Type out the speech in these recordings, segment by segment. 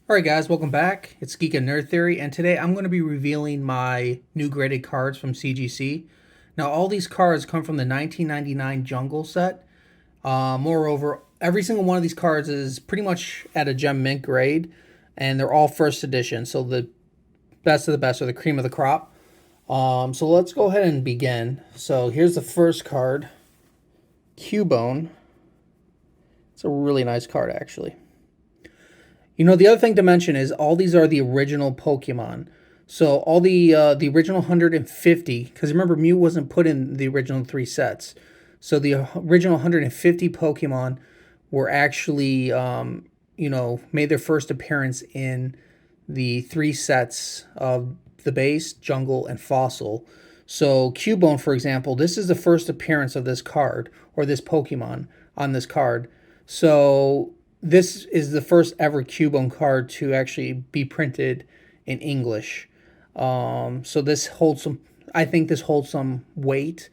Alright guys, welcome back. It's Geek and Nerd Theory, and today I'm going to be revealing my new graded cards from CGC. Now all these cards come from the 1999 Jungle set. Moreover, every single one of these cards is pretty much at a gem mint grade, and they're all first edition, so the best of the best, or the cream of the crop. So let's go ahead and begin. So here's the first card, Cubone. It's a really nice card actually. You know, the other thing to mention is all these are the original Pokemon. So all the original 150, because remember Mew wasn't put in the original 3 sets. So the original 150 Pokemon were actually, made their first appearance in the 3 sets of the base, jungle, and fossil. So Cubone, for example, this is the first appearance of this card, or this Pokemon on this card. So this is the first ever Cubone card to actually be printed in English. So this holds some, I think this holds some weight,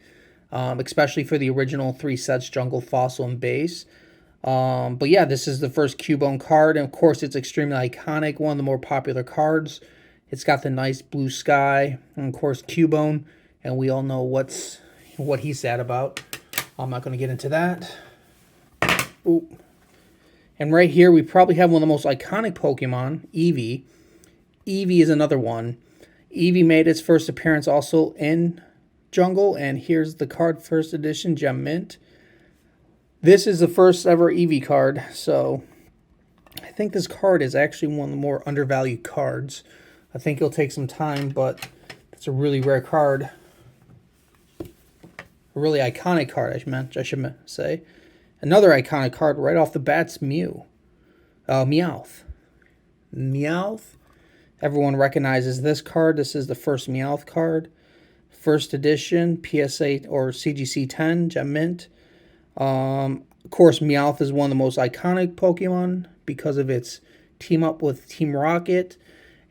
especially for the original 3 sets, Jungle, Fossil, and Base. But yeah, this is the first Cubone card, and of course it's extremely iconic, one of the more popular cards. It's got the nice blue sky, and of course Cubone, and we all know what he's sad about. I'm not going to get into that. Ooh. And right here, we probably have one of the most iconic Pokemon, Eevee. Eevee is another one. Eevee made its first appearance also in Jungle, and here's the card, first edition, Gem Mint. This is the first ever Eevee card, so I think this card is actually one of the more undervalued cards. I think it'll take some time, but it's a really rare card. A really iconic card, I should say. Another iconic card right off the bat's Mew. Meowth. Meowth. Everyone recognizes this card. This is the first Meowth card. First edition, PSA or CGC 10, Gem Mint. Of course, Meowth is one of the most iconic Pokemon because of its team up with Team Rocket.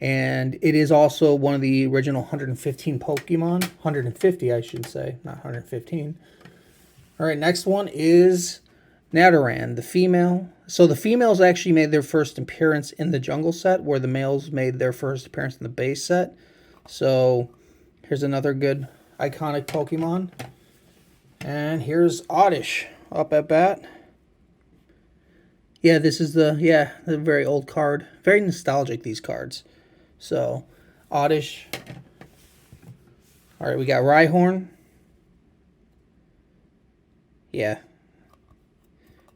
And it is also one of the original 115 Pokemon. 150, I should say, not 115. All right, next one is Nidoran, the female. So the females actually made their first appearance in the Jungle set, where the males made their first appearance in the base set. So here's another good iconic Pokemon. And here's Oddish up at bat. Yeah, this is the very old card. Very nostalgic, these cards. So Oddish. All right, we got Rhyhorn. Yeah.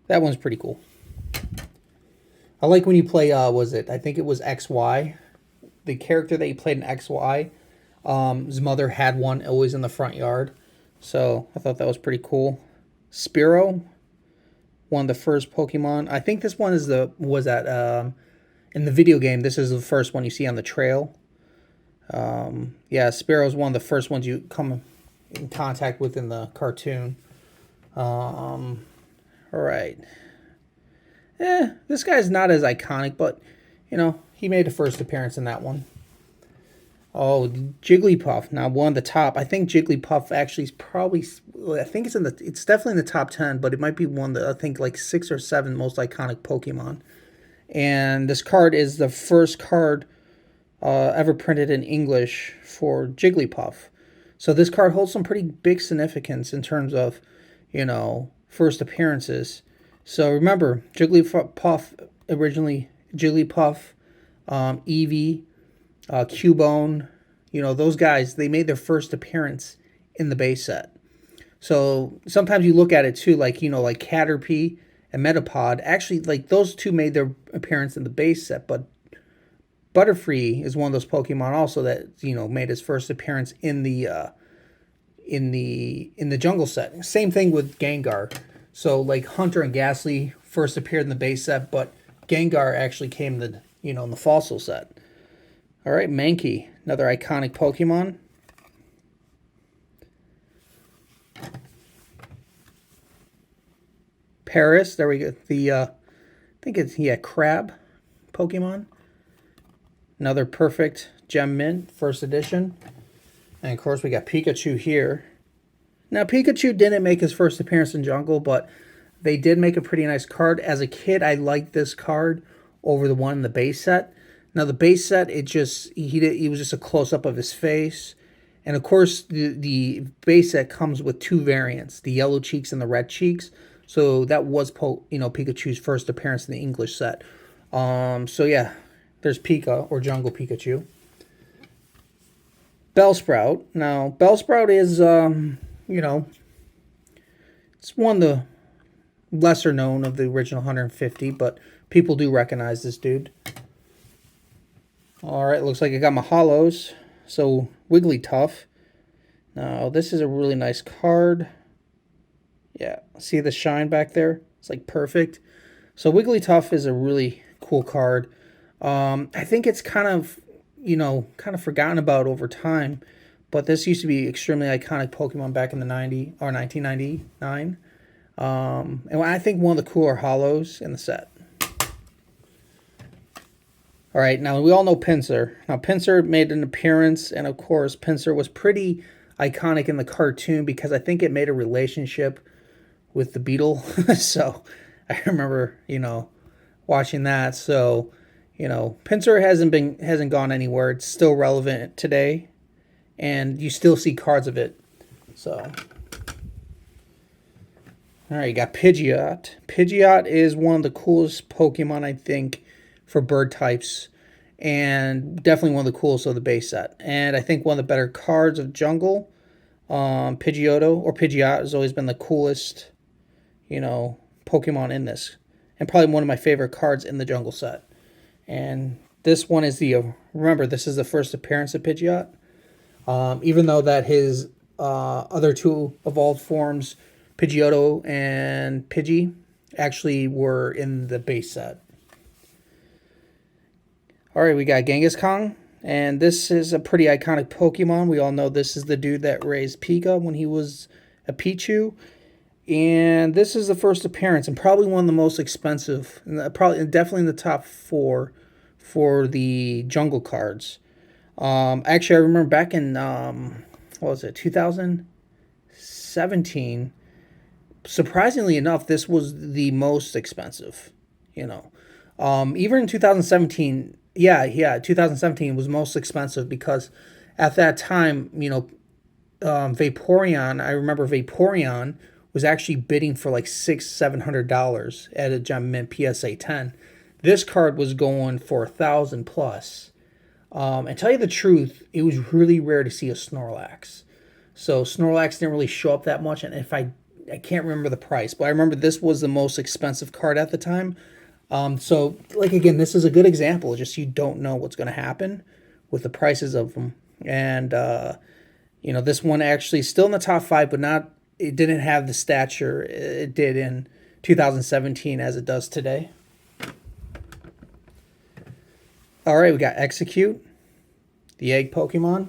That one's pretty cool. I like when you play, I think it was XY. The character that you played in XY, his mother had one always in the front yard. So I thought that was pretty cool. Spearow, one of the first Pokemon. I think this one is in the video game, this is the first one you see on the trail. Yeah, Spearow is one of the first ones you come in contact with in the cartoon. All right. This guy's not as iconic, but, he made a first appearance in that one. Oh, Jigglypuff. Now, one of the top. I think Jigglypuff actually is probably, it's definitely in the top 10, but it might be one that I think like 6 or 7 most iconic Pokemon. And this card is the first card ever printed in English for Jigglypuff. So this card holds some pretty big significance in terms of, first appearances. So remember, Jigglypuff originally, Eevee, Cubone, those guys, they made their first appearance in the base set. So sometimes you look at it too, like Caterpie and Metapod. Actually, like those two made their appearance in the base set, but Butterfree is one of those Pokemon also that, made his first appearance in the Jungle set. Same thing with Gengar. So like Hunter and Ghastly first appeared in the base set, but Gengar actually came in the fossil set. All right, Mankey, another iconic Pokemon. Paris, there we go. I think it's Crab Pokemon. Another perfect Gem Mint, first edition. And of course we got Pikachu here. Now Pikachu didn't make his first appearance in Jungle, but they did make a pretty nice card. As a kid, I liked this card over the one in the base set. Now the base set, he was just a close up of his face, and of course the base set comes with two variants: the yellow cheeks and the red cheeks. So that was Pikachu's first appearance in the English set. So yeah, there's Pika or Jungle Pikachu. Bellsprout. Now Bellsprout is it's one of the lesser known of the original 150, but people do recognize this dude. Alright, looks like I got my hollows. So, Wigglytuff. Now, this is a really nice card. Yeah, see the shine back there? It's like perfect. So, Wigglytuff is a really cool card. I think it's kind of forgotten about over time. But this used to be extremely iconic Pokemon back in the 1999. And I think one of the cooler hollows in the set. All right, now we all know Pinsir. Now Pinsir made an appearance, and of course Pinsir was pretty iconic in the cartoon because I think it made a relationship with the beetle. So I remember, watching that. So, Pinsir hasn't gone anywhere. It's still relevant today, and you still see cards of it. So, all right, you got Pidgeot. Pidgeot is one of the coolest Pokemon, I think, for bird types, and definitely one of the coolest of the base set. And I think one of the better cards of Jungle, Pidgeotto or Pidgeot has always been the coolest, Pokemon in this, and probably one of my favorite cards in the Jungle set. And this one is remember, this is the first appearance of Pidgeot, even though that his other two evolved forms, Pidgeotto and Pidgey, actually were in the base set. Alright, we got Kangaskhan, and this is a pretty iconic Pokemon. We all know this is the dude that raised Pika when he was a Pichu. And this is the first appearance, and probably one of the most expensive, definitely in the top 4 for the Jungle cards. Actually, I remember back in, 2017, surprisingly enough, this was the most expensive, even in 2017, 2017 was most expensive because at that time, Vaporeon, I remember Vaporeon was actually bidding for like $600-700 at a Gem Mint PSA 10. This card was going for $1,000 plus. And tell you the truth, it was really rare to see a Snorlax. So Snorlax didn't really show up that much, and if I can't remember the price, but I remember this was the most expensive card at the time. So, again, this is a good example. Just you don't know what's going to happen with the prices of them. And, this one actually still in the top 5, but it didn't have the stature it did in 2017 as it does today. All right, we got Execute, the egg Pokemon,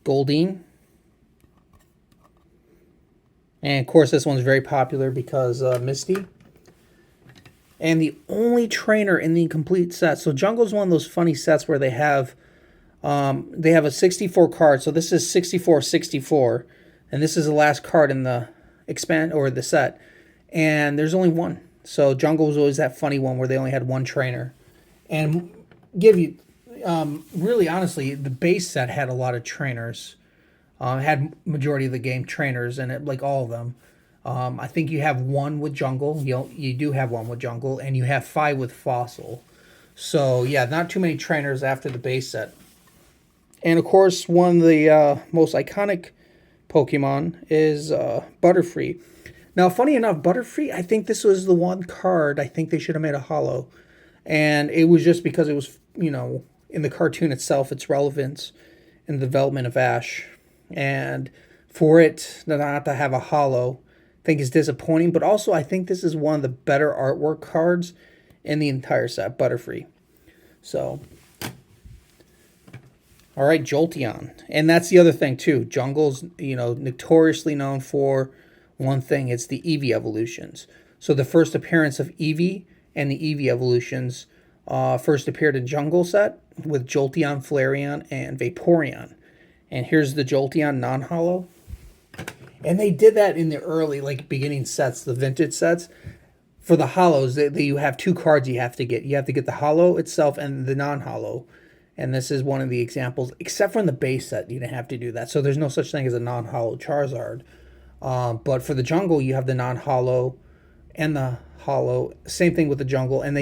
Goldeen. And, of course, this one's very popular because Misty. And the only trainer in the complete set. So Jungle's one of those funny sets where they have a 64 card. So this is 64-64. And this is the last card in the the set. And there's only one. So Jungle was always that funny one where they only had one trainer. And really honestly, the base set had a lot of trainers. Had majority of the game trainers in it, like all of them. I think you have one with Jungle. You do have one with Jungle, and you have 5 with Fossil. So yeah, not too many trainers after the base set. And of course, one of the most iconic Pokemon is Butterfree. Now, funny enough, Butterfree, I think this was the one card I think they should have made a holo, and it was just because it was in the cartoon itself, its relevance in the development of Ash. And for it not to have a holo, I think is disappointing. But also, I think this is one of the better artwork cards in the entire set, Butterfree. So, all right, Jolteon. And that's the other thing, too. Jungle's, notoriously known for one thing. It's the Eevee evolutions. So the first appearance of Eevee and the Eevee evolutions first appeared in Jungle set with Jolteon, Flareon, and Vaporeon. And here's the Jolteon non-holo. And they did that in the early, beginning sets, the vintage sets. For the hollows, you have two cards you have to get. You have to get the hollow itself and the non-hollow. And this is one of the examples, except for in the base set, you didn't have to do that. So there's no such thing as a non-hollow Charizard. But for the jungle, you have the non-hollow and the hollow. Same thing with the jungle, and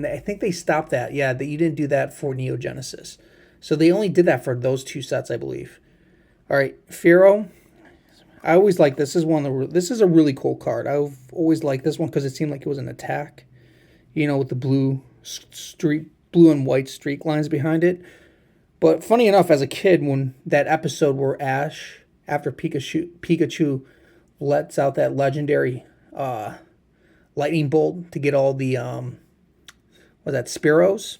I think they stopped that. Yeah, that you didn't do that for Neo Genesis. So they only did that for those two sets, I believe. All right, Firo. I always like this. This is a really cool card. I've always liked this one because it seemed like it was an attack. You know, with the blue and white streak lines behind it. But funny enough, as a kid, when that episode where Ash, after Pikachu lets out that legendary lightning bolt to get all the Spiros,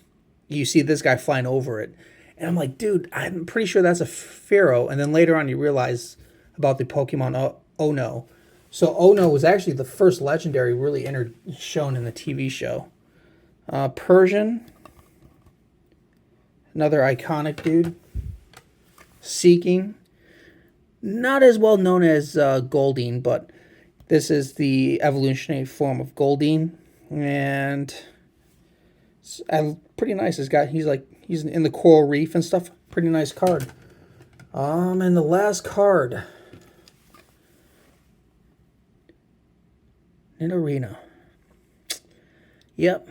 you see this guy flying over it, and I'm like, dude, I'm pretty sure that's a Pharaoh. And then later on, you realize about the Pokemon Ono. So Ono was actually the first legendary really shown in the TV show. Persian, another iconic dude. Seeking, not as well known as Goldeen, but this is the evolutionary form of Goldeen, and it's pretty nice. He's in the coral reef and stuff. Pretty nice card. And the last card, Nidorina. Yep.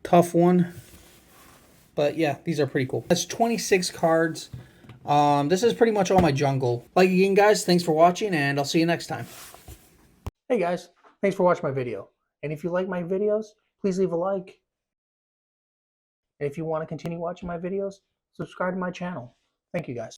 Tough one. But yeah, these are pretty cool. That's 26 cards. This is pretty much all my jungle. Like again, guys, thanks for watching, and I'll see you next time. Hey guys, thanks for watching my video. And if you like my videos, please leave a like. And if you want to continue watching my videos, subscribe to my channel. Thank you guys.